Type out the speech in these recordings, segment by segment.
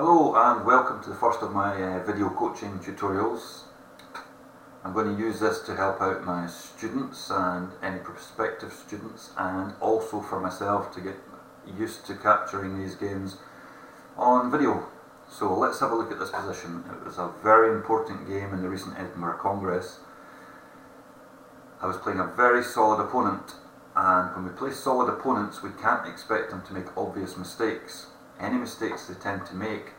Hello and welcome to the first of my video coaching tutorials. I'm going to use this to help out my students and any prospective students, and also for myself to get used to capturing these games on video. So let's have a look at this position. It was a very important game in the recent Edinburgh Congress. I was playing a very solid opponent, and when we play solid opponents we can't expect them to make obvious mistakes. Any mistakes they tend to make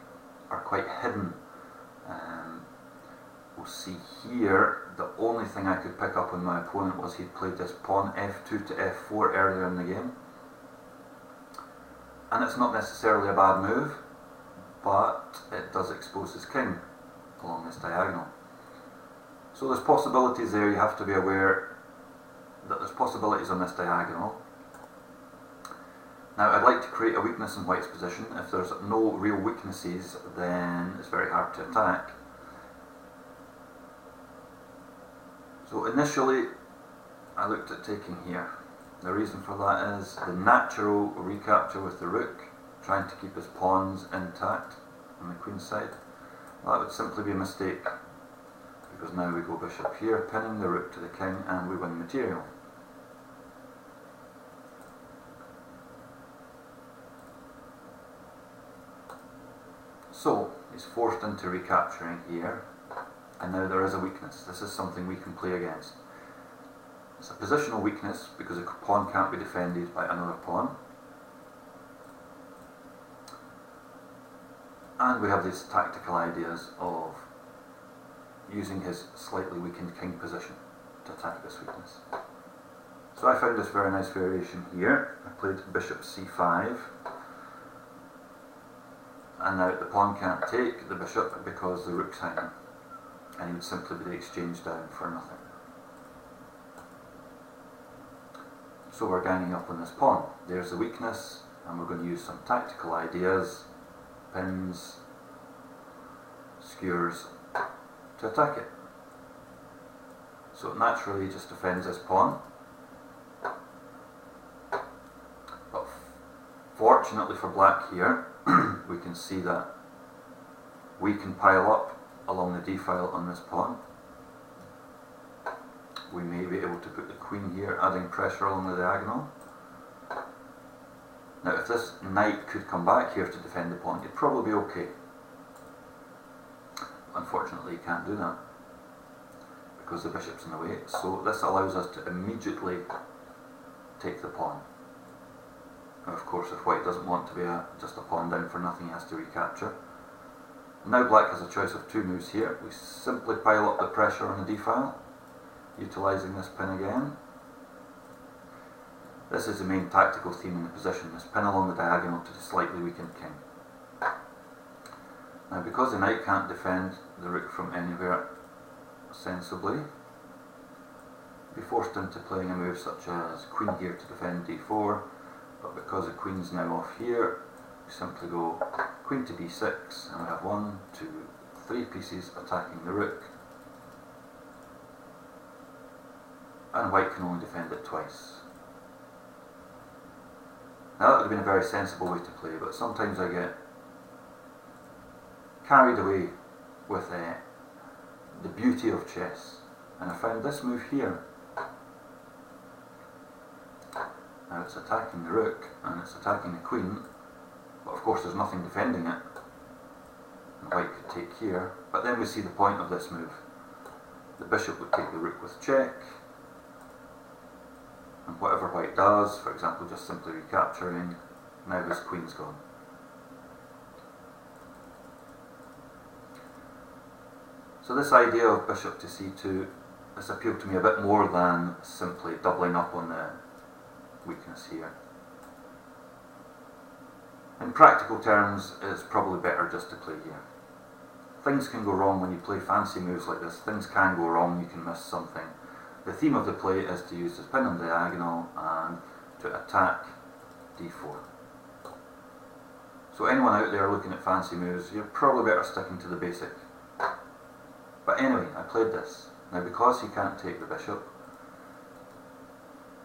are quite hidden. We'll see here, the only thing I could pick up on my opponent was he'd played this pawn f2 to f4 earlier in the game. And it's not necessarily a bad move, but it does expose his king along this diagonal. So there's possibilities there. You have to be aware that there's possibilities on this diagonal. Now I'd like to create a weakness in white's position. If there's no real weaknesses, then it's very hard to attack. So initially I looked at taking here. The reason for that is the natural recapture with the rook, trying to keep his pawns intact on the queen side. That would simply be a mistake, because now we go bishop here, pinning the rook to the king, and we win material. So he's forced into recapturing here, and now there is a weakness. This is something we can play against. It's a positional weakness because a pawn can't be defended by another pawn. And we have these tactical ideas of using his slightly weakened king position to attack this weakness. So I found this very nice variation here. I played bishop c5. And now the pawn can't take the bishop because the rook's hanging, and he would simply be exchanged down for nothing. So we're ganging up on this pawn. There's the weakness, and we're going to use some tactical ideas, pins, skewers, to attack it. So it naturally just defends this pawn. But fortunately for black here, we can see that we can pile up along the d-file on this pawn. We may be able to put the queen here, adding pressure along the diagonal. Now if this knight could come back here to defend the pawn, it'd probably be okay. Unfortunately, you can't do that because the bishop's in the way. So this allows us to immediately take the pawn. Now, of course, if white doesn't want to be just a pawn down for nothing, he has to recapture. Now black has a choice of two moves here. We simply pile up the pressure on the d-file, utilising this pin again. This is the main tactical theme in the position, this pin along the diagonal to the slightly weakened king. Now because the knight can't defend the rook from anywhere sensibly, be forced into playing a move such as queen here to defend d4, but because the queen's now off here, we simply go queen to b6, and we have 1, 2, 3 pieces attacking the rook. And white can only defend it twice. Now that would have been a very sensible way to play, but sometimes I get carried away with the beauty of chess, and I found this move here. Now it's attacking the rook and it's attacking the queen, but of course there's nothing defending it, and white could take here. But then we see the point of this move. The bishop would take the rook with check, and whatever white does, for example just simply recapturing, now his queen's gone. So this idea of bishop to c2, this appealed to me a bit more than simply doubling up on the weakness here. In practical terms, it's probably better just to play here. Things can go wrong when you play fancy moves like this. Things can go wrong, you can miss something. The theme of the play is to use this pin on the diagonal and to attack d4. So anyone out there looking at fancy moves, you're probably better sticking to the basic. But anyway, I played this. Now because he can't take the bishop,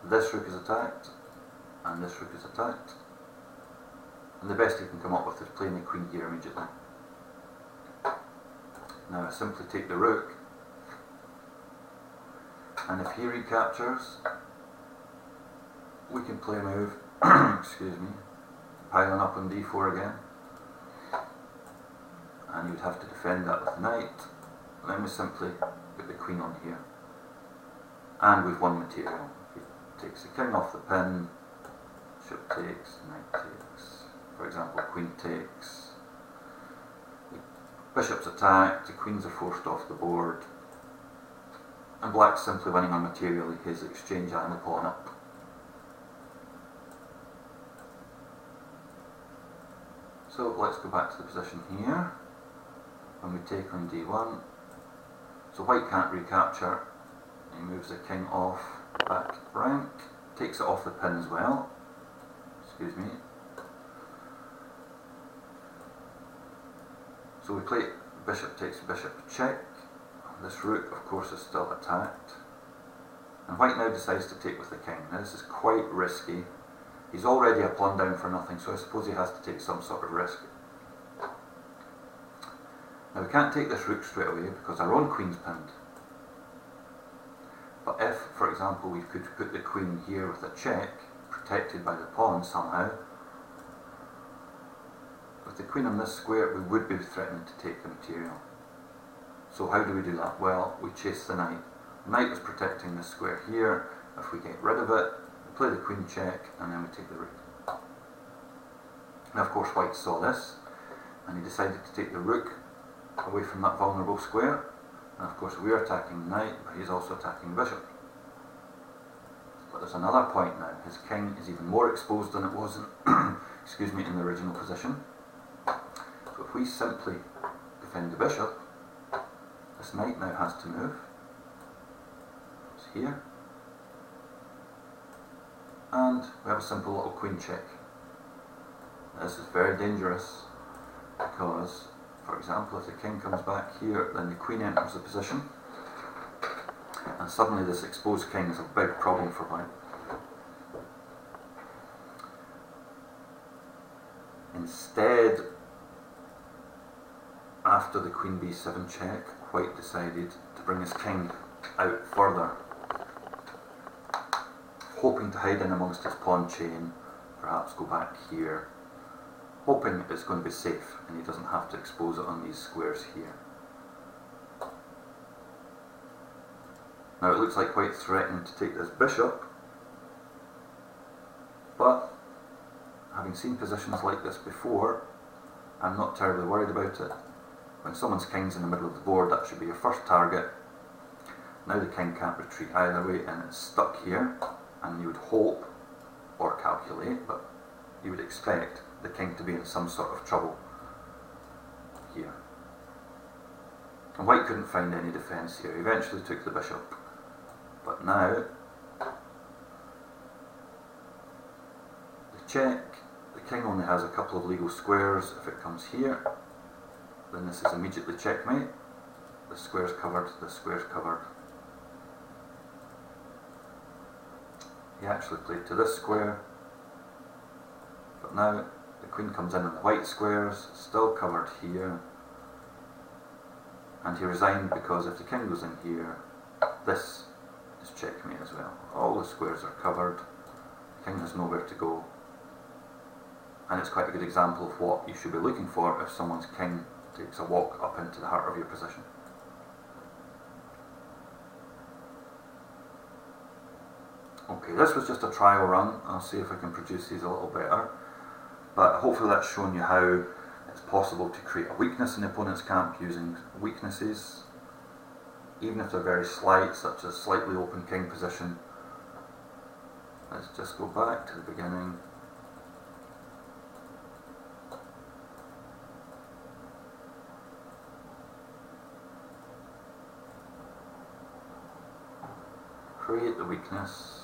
this rook is attacked, and this rook is attacked, and the best he can come up with is playing the queen here immediately. Now I simply take the rook, and if he recaptures, we can play a move, excuse me, piling up on d4 again, and you'd have to defend that with knight. Then we simply put the queen on here, and we've won material. He takes the king off the pin, bishop takes, knight takes, for example queen takes, the bishop's attacked, the queens are forced off the board, and black's simply winning on material. His exchange and the pawn up. So let's go back to the position here, and we take on d1. So white can't recapture, he moves the king off back rank, takes it off the pin as well, excuse me. So we play bishop takes bishop check. This rook of course is still attacked, and white now decides to take with the king. Now this is quite risky. He's already a pawn down for nothing, so I suppose he has to take some sort of risk. Now we can't take this rook straight away because our own queen's pinned. But if, for example, we could put the queen here with a check, protected by the pawn somehow, with the queen on this square we would be threatening to take the material. So how do we do that? Well, we chase the knight. The knight was protecting this square here. If we get rid of it, we play the queen check, and then we take the rook. Now of course white saw this, and he decided to take the rook away from that vulnerable square, and of course we're attacking the knight, but he's also attacking the bishop. But there's another point now. His king is even more exposed than it was in, excuse me, in the original position. So if we simply defend the bishop, this knight now has to move. It's here, and we have a simple little queen check. This is very dangerous because, for example, if the king comes back here, then the queen enters the position, and suddenly this exposed king is a big problem for white. Instead, after the queen b7 check, white decided to bring his king out further, hoping to hide in amongst his pawn chain, perhaps go back here, hoping it's going to be safe and he doesn't have to expose it on these squares here. Now it looks like white threatened to take this bishop, but having seen positions like this before, I'm not terribly worried about it. When someone's king's in the middle of the board, that should be your first target. Now the king can't retreat either way, and it's stuck here, and you would hope, or calculate, but you would expect the king to be in some sort of trouble here. And white couldn't find any defence here. He eventually took the bishop, but now the check, the king only has a couple of legal squares. If it comes here, then this is immediately checkmate. The square's covered, the square's covered. He actually played to this square, but now the queen comes in on the white squares, still covered here, and he resigned because if the king goes in here, this is checkmate as well. All the squares are covered, the king has nowhere to go, and it's quite a good example of what you should be looking for if someone's king takes a walk up into the heart of your position. Okay, this was just a trial run. I'll see if I can produce these a little better, but hopefully that's shown you how it's possible to create a weakness in the opponent's camp using weaknesses, even if they're very slight, such as slightly open king position. Let's just go back to the beginning. Create the weakness.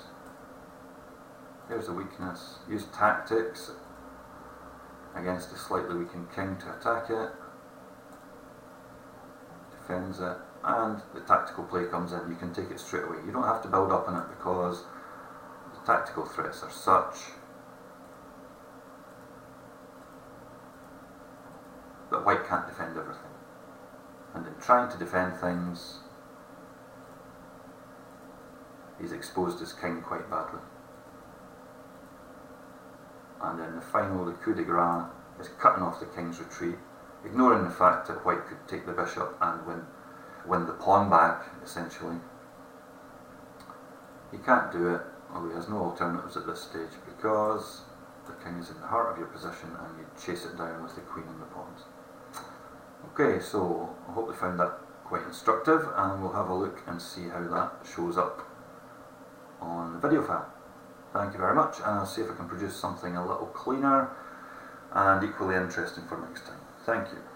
Here's the weakness. Use tactics against a slightly weakened king to attack it. Defends it, and the tactical play comes in. You can take it straight away. You don't have to build up on it because the tactical threats are such that white can't defend everything. and in trying to defend things, he's exposed his king quite badly. And in the final, the coup de grace is cutting off the king's retreat, ignoring the fact that white could take the bishop and win the pawn back, essentially. He can't do it, or he has no alternatives at this stage, because the king is in the heart of your position and you chase it down with the queen and the pawns. Okay, so I hope you found that quite instructive, and we'll have a look and see how that shows up on the video file. Thank you very much, and I'll see if I can produce something a little cleaner and equally interesting for next time. Thank you.